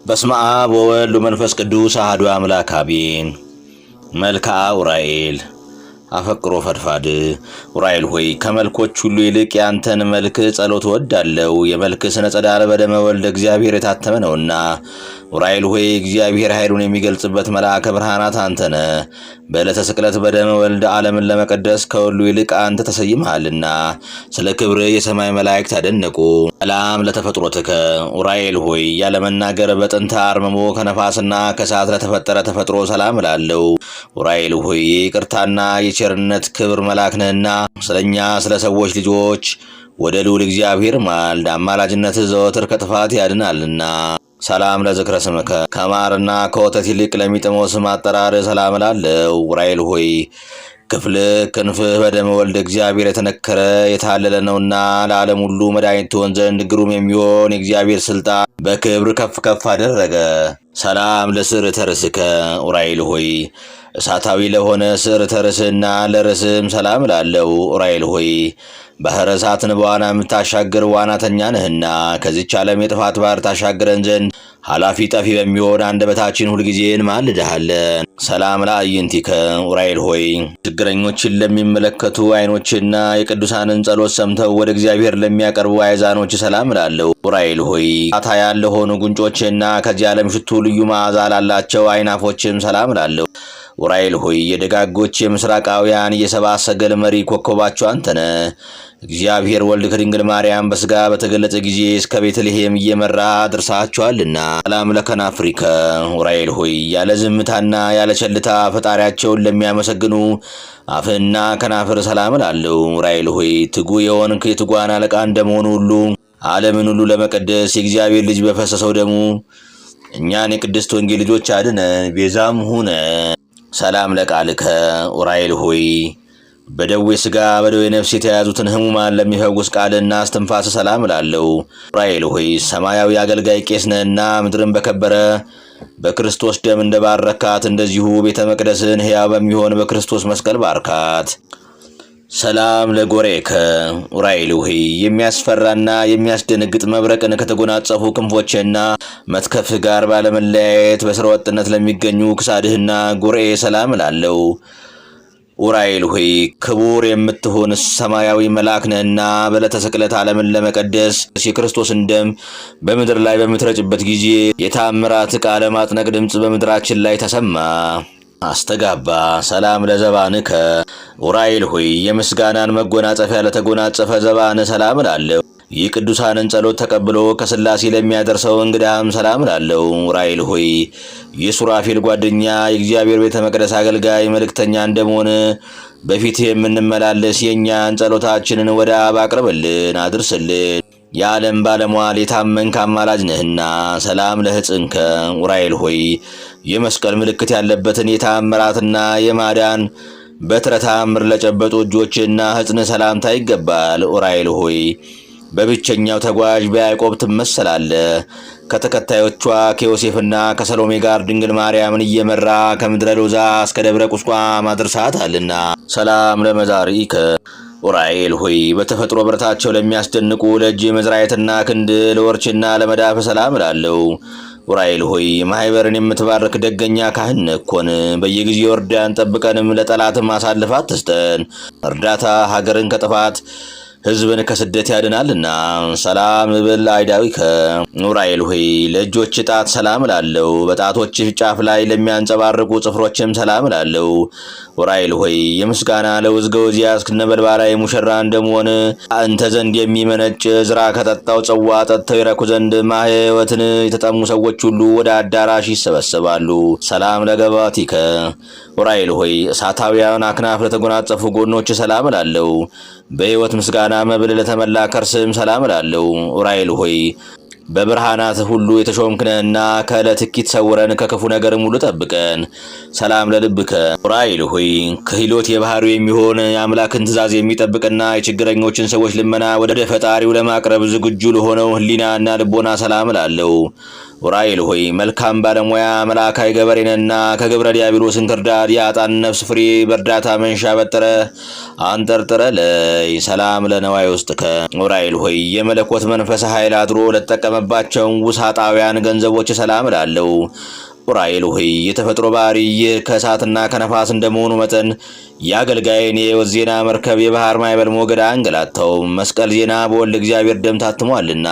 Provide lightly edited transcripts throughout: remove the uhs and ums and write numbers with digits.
በስመ አብ ወወልድ ወመንፈስ ቅዱስ አሐዱ አምላክ አሜን። መልክዓ ዑራኤል አፈቅሮ ፈድፋድ። ዑራኤል ሆይ ከመልኮች ሁሉ ይልቅ ያንተን መልክ ጸሎት ወዳለው የመልክ ስነ ጸዳል በደመ ወልደ እግዚአብሔር የታተመ ነውና። ዑራኤል ሆይ እግዚአብሔር ኃይሉን የሚገልጽበት መልአከ ብርሃናት አንተነ በዕለተ ስቅለት በደመ ወልደ ዓለምን ለመቀደስ ከሁሉ ይልቅ አንተ ተሰይመሃልና ስለ ክብር የሰማይ መላእክት አደነቁ። ሰላም ለተፈጥሮትከ ዑራኤል ሆይ ያለመናገር በጥንተ አርምሞ ከነፋስና ከእሳት ለተፈጠረ ተፈጥሮ ሰላም እላለሁ። ዑራኤል ሆይ ይቅርታና የቸርነት ክብር መልአክ ነህና ስለኛ ስለ ሰዎች ልጆች ወደ ልዑል እግዚአብሔር ማልድ። አማላጅነት ዘወትር ከጥፋት ያድናልና። ሰላም ለዝክረ ስምከ ከማርና ከወተት ይልቅ ለሚጥመው ስም አጠራር ሰላም እላለሁ። ዑራኤል ሆይ ክንፍህ በደመ ወልደ እግዚአብሔር የተነከረ የታለለ ነውና ለዓለም ሁሉ መድኃኒት ትሆን ዘንድ ግሩም የሚሆን የእግዚአብሔር ስልጣን በክብር ከፍ ከፍ አደረገ። ሰላም ለስዕርተ ርእስከ ዑራኤል ሆይ እሳታዊ ለሆነ ስዕርተ ርእስና ለርእስም ሰላም እላለሁ። ዑራኤል ሆይ ባሕረ እሳትን በዋና የምታሻግር ዋናተኛ ነህና ከዚች ዓለም የጥፋት ባሕር ታሻግረን ዘንድ ኃላፊ ጠፊ በሚሆን አንደበታችን ሁልጊዜ እንማልድሃለን። ሰላም ለአዕይንቲከ ዑራኤል ሆይ ችግረኞችን ለሚመለከቱ ዓይኖችና የቅዱሳንን ጸሎት ሰምተው ወደ እግዚአብሔር ለሚያቀርቡ አእዛኖች ሰላም እላለሁ። ዑራኤል ሆይ አታያን ለሆኑ ጉንጮችና ከዚህ ዓለም ሽቱ ልዩ መዓዛ ላላቸው አይናፎችም ሰላም እላለሁ። ዑራኤል ሆይ የደጋጎች የምስራቃውያን የሰብአ ሰገል መሪ ኮከባቸው አንተነ እግዚአብሔር ወልድ ከድንግል ማርያም በሥጋ በተገለጸ ጊዜ እስከ ቤተልሔም እየመራ አድርሳቸዋልና። ሰላም ለከናፍሪከ ዑራኤል ሆይ ያለ ዝምታና ያለ ቸልታ ፈጣሪያቸውን ለሚያመሰግኑ አፍና ከናፍር ሰላም እላለሁ። ዑራኤል ሆይ ትጉ የሆንክ የትጓን አለቃ እንደመሆኑ ሁሉ ዓለምን ሁሉ ለመቀደስ የእግዚአብሔር ልጅ በፈሰሰው ደሙ እኛን የቅድስት ወንጌል ልጆች አድነን ቤዛም ሁነ። ሰላም ለቃልከ ዑራኤል ሆይ በደዌ ሥጋ በደዌ ነፍስ የተያዙትን ሕሙማን ለሚፈውስ ቃልና እስትንፋስ ሰላም እላለሁ። ዑራኤል ሆይ ሰማያዊ አገልጋይ ቄስ ነህና ምድርን በከበረ በክርስቶስ ደም እንደባረካት እንደዚሁ ቤተ መቅደስን ሕያው በሚሆን በክርስቶስ መስቀል ባርካት። ሰላም ለጎሬከ ዑራኤል ሆይ የሚያስፈራና የሚያስደነግጥ መብረቅን ከተጎናጸፉ ክንፎችና መትከፍህ ጋር ባለመለያየት በሥረ ወጥነት ለሚገኙ ክሳድህና ጎሬ ሰላም እላለሁ። ዑራኤል ሆይ ክቡር የምትሆን ሰማያዊ መልአክ ነህና በዕለተ ስቅለት ዓለምን ለመቀደስ የክርስቶስን ደም በምድር ላይ በምትረጭበት ጊዜ የታምራት ቃለ ማጥነቅ ድምፅ በምድራችን ላይ ተሰማ አስተጋባ። ሰላም ለዘባንከ ዑራኤል ሆይ የምስጋናን መጎናጸፊያ ለተጎናጸፈ ዘባን ሰላም እላለሁ። ይህ ቅዱሳንን ጸሎት ተቀብሎ ከሥላሴ ለሚያደርሰው እንግዳም ሰላም እላለሁ። ዑራኤል ሆይ የሱራፌል ጓደኛ የእግዚአብሔር ቤተ መቅደስ አገልጋይ መልእክተኛ እንደመሆን በፊት የምንመላለስ የእኛን ጸሎታችንን ወደ አብ አቅርብልን አድርስልን። የዓለም ባለሟል የታመንክ አማላጅ ነህና። ሰላም ለሕፅንከ ዑራኤል ሆይ የመስቀል ምልክት ያለበትን የታምራትና የማዳን በትረ ተአምር ለጨበጡ እጆችና ሕፅን ሰላምታ ይገባል። ዑራኤል ሆይ በብቸኛው ተጓዥ በያዕቆብ ትመሰላለህ። ከተከታዮቿ ከዮሴፍና ከሰሎሜ ጋር ድንግል ማርያምን እየመራ ከምድረ ሎዛ እስከ ደብረ ቁስቋም አድርሳታልና። ሰላም ለመዛርኢከ ዑራኤል ሆይ በተፈጥሮ ብረታቸው ለሚያስደንቁ ለእጅ መዝራየትና ክንድ ለወርችና ለመዳፍ ሰላም እላለሁ። ዑራኤል ሆይ ማኅበርን የምትባርክ ደገኛ ካህን ነኮን በየጊዜው እርዳን ጠብቀንም ለጠላትም አሳልፈህ አትስጠን። እርዳታ ሀገርን ከጥፋት ሕዝብን ከስደት ያድናልና። ሰላም እብል አይዳዊከ ዑራኤል ሆይ ለእጆች ጣት ሰላም እላለሁ። በጣቶችህ ጫፍ ላይ ለሚያንጸባርቁ ጽፍሮችም ሰላም እላለሁ። ዑራኤል ሆይ የምስጋና ለውዝ ገውዝ ያዝክ ነበልባላዊ ሙሽራ እንደመሆን አንተ ዘንድ የሚመነጭ ዝራ ከጠጣው ጽዋ ጠጥተው ይረኩ ዘንድ ማኅወትን የተጠሙ ሰዎች ሁሉ ወደ አዳራሽ ይሰበሰባሉ። ሰላም ለገባቲከ ዑራኤል ሆይ እሳታውያን አክናፍ ለተጎናጸፉ ጎኖች ሰላም እላለሁ። በሕይወት ምስጋና መብል ለተመላ ከርስም ሰላም እላለሁ። ዑራኤል ሆይ በብርሃናት ሁሉ የተሾምክ ነህና ከዕለት እኪት ሰውረን ከክፉ ነገርም ሁሉ ጠብቀን። ሰላም ለልብከ ዑራኤል ሆይ ክህሎት የባህሪው የሚሆን የአምላክን ትእዛዝ የሚጠብቅና የችግረኞችን ሰዎች ልመና ወደ ፈጣሪው ለማቅረብ ዝግጁ ለሆነው ሕሊናና ልቦና ሰላም እላለሁ። ዑራኤል ሆይ መልካም ባለሙያ መልአካዊ ገበሬንና ከግብረ ዲያብሎስ እንክርዳድ የአጣን ነፍስ ፍሬ በእርዳታ መንሻ በጥረ አንጠርጥረ ለይ። ሰላም ለነዋይ ውስጥከ ዑራኤል ሆይ የመለኮት መንፈስ ኃይል አድሮ ለተጠቀመ ለተጠቀመባቸው ውሳጣውያን ገንዘቦች ሰላም እላለሁ። ኡራኤል ሆይ የተፈጥሮ ባህሪ ከእሳትና ከነፋስ እንደመሆኑ መጠን የአገልጋይን የሕይወት ዜና መርከብ የባህር ማዕበል ሞገድ አንገላታው። መስቀል ዜና በወልድ እግዚአብሔር ደም ታትሟልና።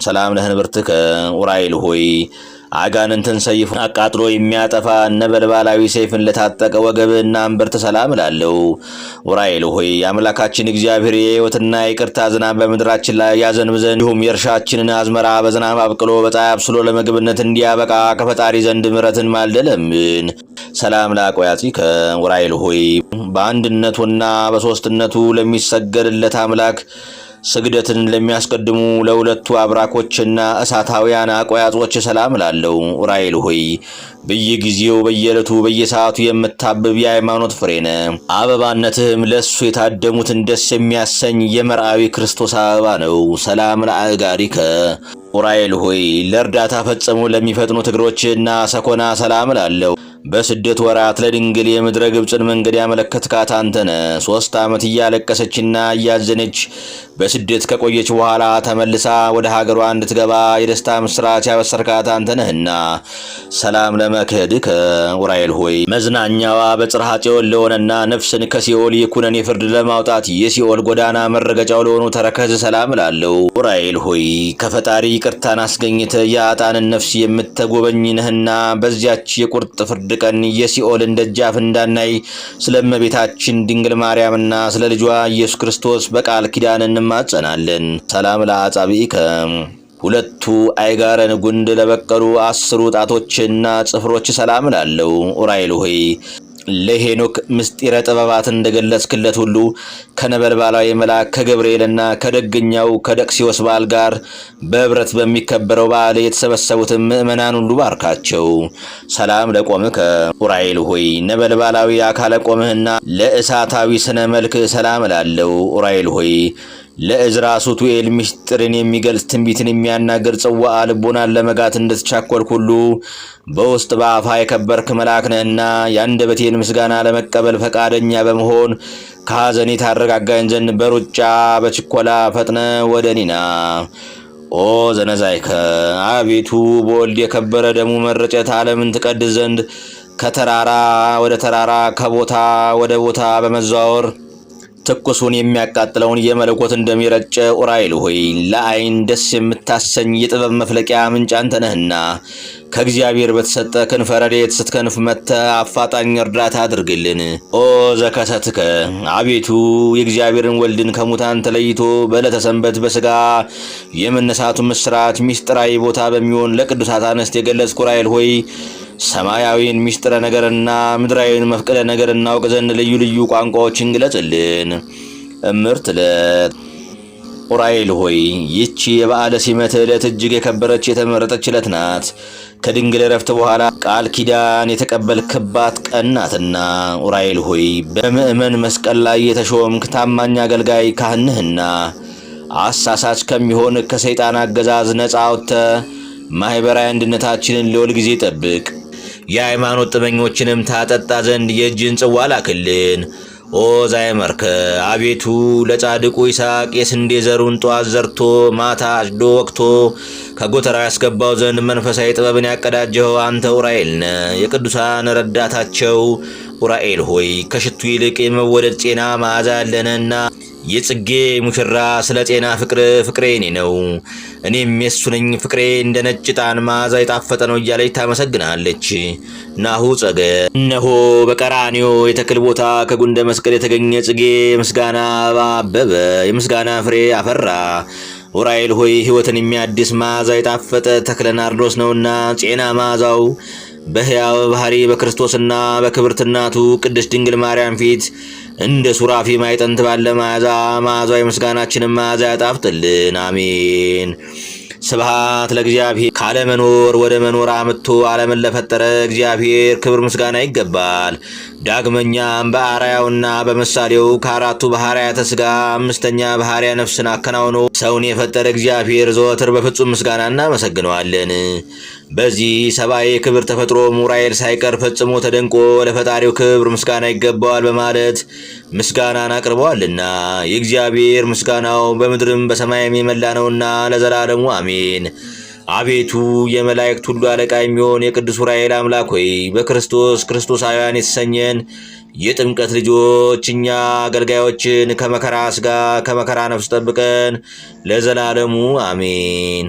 ሰላም ለህንብርትከ ኡራኤል ሆይ አጋንንትን ሰይፍ አቃጥሎ የሚያጠፋ ነበልባላዊ ሰይፍን ለታጠቀ ወገብና እምብርት ሰላም እላለሁ። ኡራኤል ሆይ አምላካችን እግዚአብሔር የሕይወትና የይቅርታ ዝናብ በምድራችን ላይ ያዘንብ ዘንድ እንዲሁም የእርሻችንን አዝመራ በዝናብ አብቅሎ በፀሐይ አብስሎ ለምግብነት እንዲያበቃ ከፈጣሪ ዘንድ ምሕረትን ማልደህ ለምን። ሰላም ለአቆያጺከ ኡራኤል ሆይ በአንድነቱና በሦስትነቱ ለሚሰገድለት አምላክ ስግደትን ለሚያስቀድሙ ለሁለቱ አብራኮችና እሳታውያን አቆያጾች ሰላም እላለሁ። ኡራኤል ሆይ በየጊዜው በየዕለቱ በየሰዓቱ የምታብብ የሃይማኖት ፍሬ ነህ። አበባነትህም ለእሱ የታደሙትን ደስ የሚያሰኝ የመርአዊ ክርስቶስ አበባ ነው። ሰላም ለአእጋሪከ ኡራኤል ሆይ ለእርዳታ ፈጽሞ ለሚፈጥኑት እግሮችና ሰኮና ሰላም እላለሁ። በስደት ወራት ለድንግል የምድረ ግብፅን መንገድ ያመለከትካት አንተነ 3 ዓመት እያለቀሰችና እያዘነች በስደት ከቆየች በኋላ ተመልሳ ወደ ሀገሯ እንድትገባ የደስታ ምስራች ያበሰርካት አንተነህና ሰላም ለመክህድከ ኡራኤል ሆይ መዝናኛዋ በጽርሐ ጽዮን ለሆነና ነፍስን ከሲኦል የኩነኔ ፍርድ ለማውጣት የሲኦል ጎዳና መረገጫው ለሆኑ ተረከዝ ሰላም እላለሁ። ኡራኤል ሆይ ከፈጣሪ ይቅርታን አስገኝተ የአጣንን ነፍስ የምትጎበኝ ነህና በዚያች የቁርጥ ፍርድ ቀን የሲኦልን ደጃፍ እንዳናይ ስለ እመቤታችን ድንግል ማርያምና ስለ ልጇ ኢየሱስ ክርስቶስ በቃል ኪዳን እንማጸናለን። ሰላም ለአጻብኢከ ሁለቱ አይጋረን ጉንድ ለበቀሉ 10 ጣቶችና ጽፍሮች ሰላም እላለሁ። ኡራኤል ሆይ ለሄኖክ ምስጢረ ጥበባት እንደገለጽክለት ሁሉ ከነበልባላዊ መልአክ ከገብርኤልና ከደገኛው ከደቅሲዮስ በዓል ጋር በህብረት በሚከበረው በዓል የተሰበሰቡትን ምእመናን ሁሉ ባርካቸው። ሰላም ለቆምከ ኡራኤል ሆይ ነበልባላዊ አካለ ቆምህና ለእሳታዊ ስነ መልክ ሰላም እላለሁ። ኡራኤል ሆይ ለእዝራ ሱቱኤል ምስጢርን የሚገልጽ ትንቢትን የሚያናገር ጽዋዓ ልቦናን ለመጋት እንደተቻኮልክ ሁሉ በውስጥ በአፋ የከበርክ መልአክ ነህና የአንደበቴን ምስጋና ለመቀበል ፈቃደኛ በመሆን ከሐዘኔ ታረጋጋኝ ዘንድ በሩጫ በችኮላ ፈጥነ ወደ እኔ ና። ኦ ዘነዛይከ አቤቱ በወልድ የከበረ ደሙ መረጨት ዓለምን ትቀድስ ዘንድ ከተራራ ወደ ተራራ ከቦታ ወደ ቦታ በመዘዋወር ትኩሱን የሚያቃጥለውን የመለኮት እንደሚረጨ ኡራኤል ሆይ ለአይን ደስ የምታሰኝ የጥበብ መፍለቂያ ምንጭ አንተ ነህና ከእግዚአብሔር በተሰጠ ክንፈ ረድኤት ስትከንፍ መጥተህ አፋጣኝ እርዳታ አድርግልን። ኦ ዘከሰትከ አቤቱ የእግዚአብሔርን ወልድን ከሙታን ተለይቶ በዕለተ ሰንበት በሥጋ የመነሳቱ ምስራት ሚስጥራዊ ቦታ በሚሆን ለቅዱሳት አንስት የገለጽክ ኡራኤል ሆይ ሰማያዊን ሚስጥረ ነገርና ምድራዊን መፍቀደ ነገር እናውቅ ዘንድ ልዩ ልዩ ቋንቋዎችን ግለጽልን። እምርት ዕለት ኡራኤል ሆይ ይህች የበዓለ ሲመት ዕለት እጅግ የከበረች የተመረጠች ዕለት ናት። ከድንግል ዕረፍት በኋላ ቃል ኪዳን የተቀበልክባት ቀን ናትና ኡራኤል ሆይ በምእመን መስቀል ላይ የተሾምክ ታማኝ አገልጋይ ካህን ነህና አሳሳች ከሚሆን ከሰይጣን አገዛዝ ነፃ አውጥተህ ማህበራዊ አንድነታችንን ለሁል ጊዜ ጠብቅ። የሃይማኖት ጥበኞችንም ታጠጣ ዘንድ የእጅን ጽዋ ላክልን። ኦ ዛይመርከ አቤቱ ለጻድቁ ይስሐቅ የስንዴ ዘሩን ጧት ዘርቶ ማታ አጭዶ ወቅቶ ከጎተራ ያስገባው ዘንድ መንፈሳዊ ጥበብን ያቀዳጀው አንተ ኡራኤል ነህ። የቅዱሳን ረዳታቸው ኡራኤል ሆይ ከሽቱ ይልቅ የመወደድ ጤና መዓዛ ያለንና የጽጌ ሙሽራ ስለ ጤና ፍቅሬ እኔ ነው እኔም የሱ ነኝ ፍቅሬ እንደ ነጭ ዕጣን መዓዛ የጣፈጠ ነው እያለች ታመሰግናለች። ናሁ ጸገ እነሆ በቀራንዮ የተክል ቦታ ከጉንደ መስቀል የተገኘ ጽጌ ምስጋና አበበ የምስጋና ፍሬ አፈራ። ኡራኤል ሆይ ሕይወትን የሚያድስ መዓዛ የጣፈጠ ተክለ ናርዶስ ነውና ጤና መዓዛው በሕያው ባህሪ በክርስቶስና በክብርት እናቱ ቅድስት ድንግል ማርያም ፊት እንደ ሱራፊ ማይጠንት ባለ መዓዛው የምስጋናችንን መዓዛ ያጣፍጥልን። አሜን። ስብሐት ለእግዚአብሔር ካለመኖር ወደ መኖር አምጥቶ ዓለምን ለፈጠረ እግዚአብሔር ክብር ምስጋና ይገባል። ዳግመኛም በአርአያውና በምሳሌው ከአራቱ ባህርያተ ሥጋ 5ኛ ባህርያ ነፍስን አከናውኖ ሰውን የፈጠረ እግዚአብሔር ዘወትር በፍጹም ምስጋና እናመሰግነዋለን። በዚህ ሰብአዊ ክብር ተፈጥሮ ኡራኤል ሳይቀር ፈጽሞ ተደንቆ ለፈጣሪው ክብር ምስጋና ይገባዋል በማለት ምስጋናን አቅርበዋልና የእግዚአብሔር ምስጋናው በምድርም በሰማይም የመላ ነውና ለዘላለሙ አሜን። አቤቱ የመላእክት ሁሉ አለቃ የሚሆን የቅዱስ ዑራኤል አምላክ ሆይ በክርስቶስ ክርስቶሳውያን የተሰኘን የጥምቀት ልጆች እኛ አገልጋዮችን ከመከራ ሥጋ ከመከራ ነፍስ ጠብቀን ለዘላለሙ አሜን።